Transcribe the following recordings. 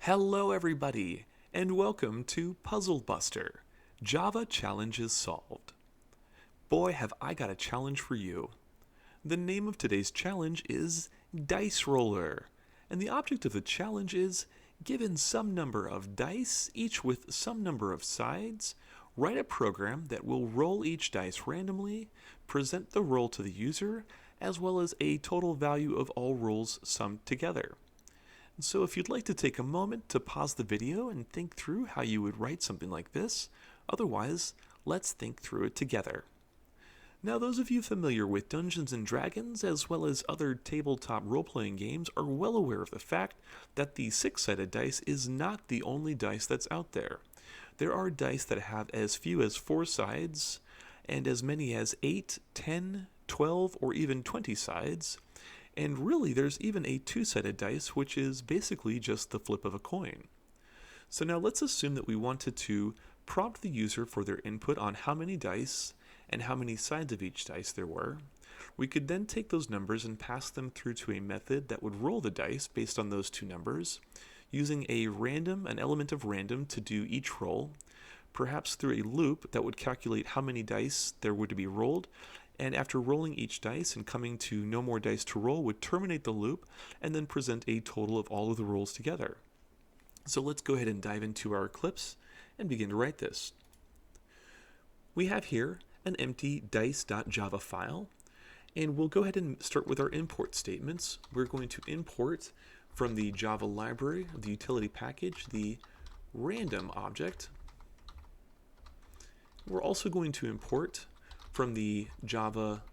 Hello everybody, and welcome to Puzzle Buster, Java Challenges Solved. Boy, have I got a challenge for you. The name of today's challenge is Dice Roller, and the object of the challenge is, given some number of dice, each with some number of sides, write a program that will roll each dice randomly, present the roll to the user, as well as a total value of all rolls summed together. So if you'd like to take a moment to pause the video and think through how you would write something like this, otherwise, let's think through it together. Now, those of you familiar with Dungeons & Dragons, as well as other tabletop role-playing games, are well aware of the fact that the six-sided dice is not the only dice that's out there. There are dice that have as few as 4 sides, and as many as 8, 10, 12, or even 20 sides. And really, there's even a two-sided dice, which is basically just the flip of a coin. So now let's assume that we wanted to prompt the user for their input on how many dice and how many sides of each dice there were. We could then take those numbers and pass them through to a method that would roll the dice based on those two numbers, using an element of random to do each roll, perhaps through a loop that would calculate how many dice there were to be rolled, and after rolling each dice and coming to no more dice to roll, would terminate the loop and then present a total of all of the rolls together. So let's go ahead and dive into our Eclipse and begin to write this. We have here an empty dice.java file, and we'll go ahead and start with our import statements. We're going to import from the Java library, the utility package, the random object. We're also going to import from the Java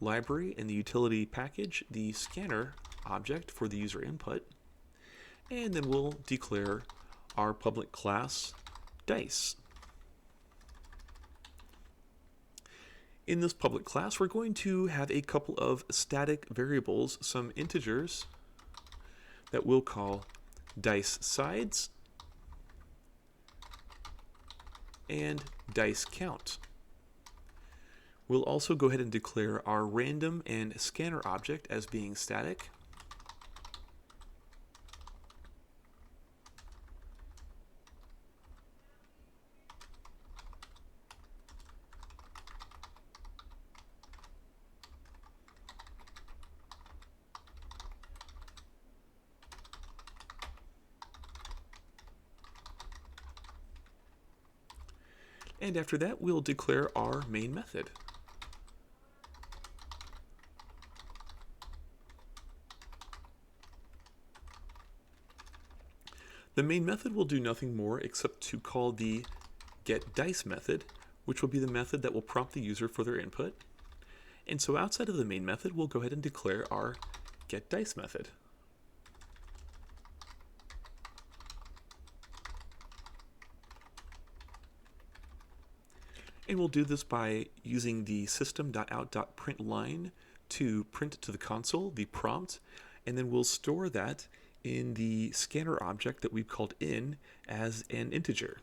library and the utility package, the scanner object for the user input, and then we'll declare our public class dice. In this public class, we're going to have a couple of static variables, some integers that we'll call dice sides and dice count. We'll also go ahead and declare our random and scanner object as being static. And after that, we'll declare our main method. The main method will do nothing more except to call the getDice method, which will be the method that will prompt the user for their input. And so outside of the main method, we'll go ahead and declare our getDice method. And we'll do this by using the system.out.println to print to the console the prompt, and then we'll store that in the scanner object that we've called in as an integer.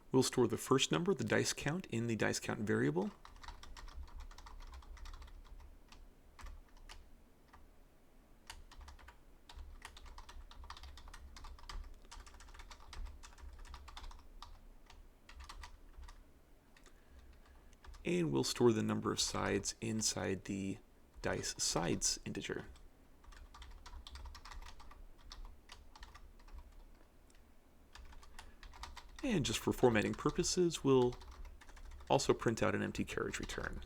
We'll store the first number, the dice count, in the dice count variable. And we'll store the number of sides inside the dice sides integer. And just for formatting purposes, we'll also print out an empty carriage return.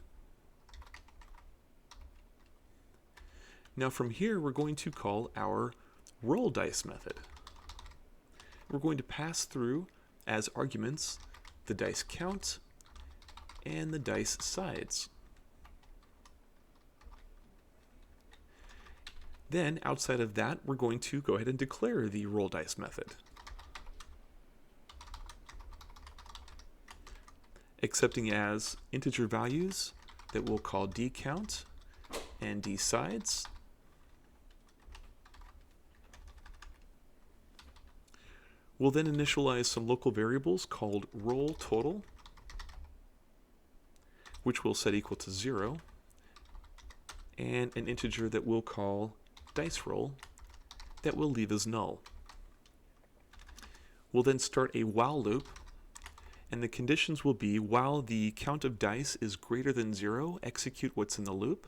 Now from here, we're going to call our roll dice method. We're going to pass through as arguments the dice count and the dice sides. Then outside of that, we're going to go ahead and declare the roll dice method. accepting as integer values that we'll call dCount and dSides. We'll then initialize some local variables called rollTotal, which we'll set equal to 0, and an integer that we'll call diceRoll that we'll leave as null. We'll then start a while loop, and the conditions will be while the count of dice is greater than 0, execute what's in the loop.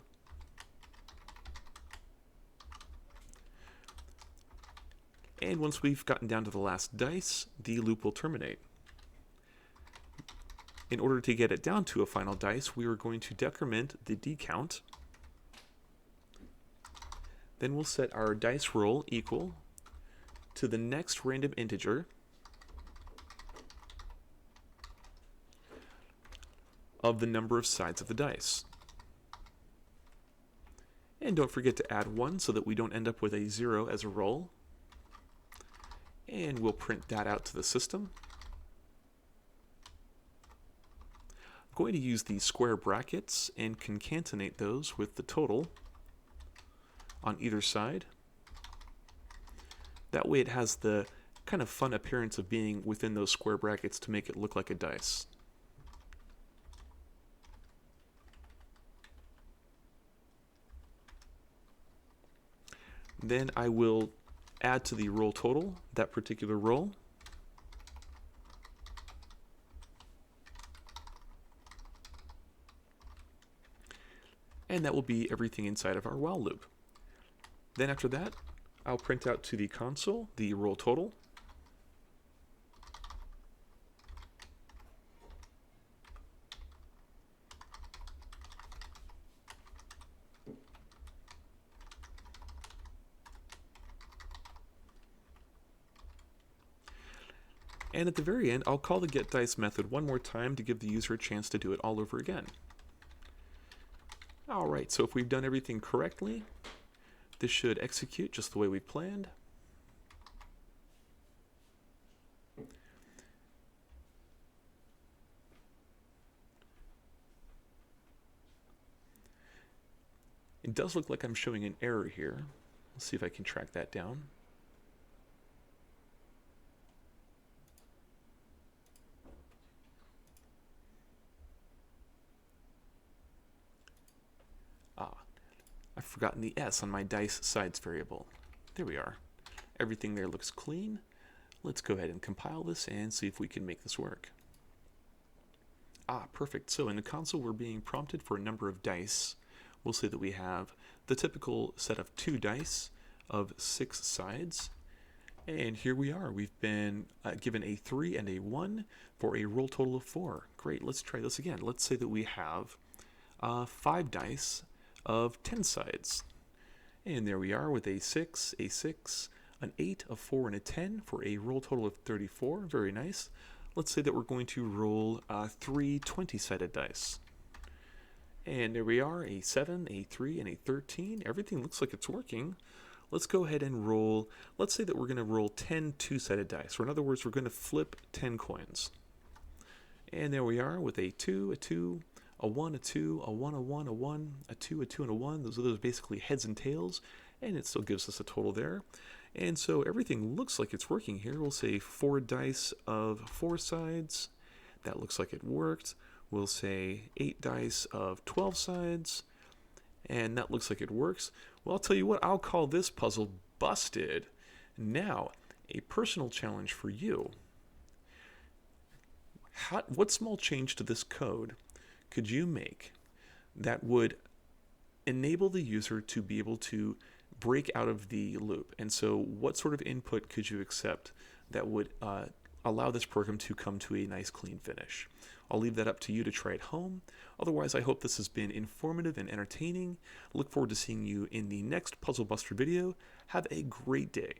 And once we've gotten down to the last dice, the loop will terminate. In order to get it down to a final dice, we are going to decrement the dCount. Then we'll set our dice roll equal to the next random integer of the number of sides of the dice. And don't forget to add 1 so that we don't end up with a 0 as a roll. And we'll print that out to the system. I'm going to use the square brackets and concatenate those with the total on either side. That way it has the kind of fun appearance of being within those square brackets to make it look like a dice. Then I will add to the roll total that particular roll. And that will be everything inside of our while loop. Then after that, I'll print out to the console the roll total. And at the very end, I'll call the getDice method one more time to give the user a chance to do it all over again. Alright, so if we've done everything correctly, this should execute just the way we planned. It does look like I'm showing an error here. Let's see if I can track that down. I've forgotten the S on my dice sides variable. There we are. Everything there looks clean. Let's go ahead and compile this and see if we can make this work. Perfect. So in the console, we're being prompted for a number of dice. We'll say that we have the typical set of 2 dice of 6 sides. And here we are. We've been given a 3 and a 1 for a roll total of 4. Great. Let's try this again. Let's say that we have 5 dice of 10 sides. And there we are with a 6, an 8, a 4, and a 10 for a roll total of 34. Very nice. Let's say that we're going to roll 3 20-sided dice. And there we are, a 7, a 3, and a 13. Everything looks like it's working. Let's go ahead and roll, let's say that we're going to roll 10 2-sided dice. Or in other words, we're going to flip 10 coins. And there we are with a 2, a 2, a 1, a 2, a 1, a 1, a 1, a 2, a 2, and a 1. Those are basically heads and tails, and it still gives us a total there. And so everything looks like it's working here. We'll say 4 dice of 4 sides. That looks like it worked. We'll say 8 dice of 12 sides, and that looks like it works. Well, I'll tell you what, I'll call this puzzle busted. Now, a personal challenge for you. What small change to this code could you make that would enable the user to be able to break out of the loop? And so what sort of input could you accept that would allow this program to come to a nice clean finish? I'll leave that up to you to try at home. Otherwise, I hope this has been informative and entertaining. Look forward to seeing you in the next Puzzle Buster video. Have a great day.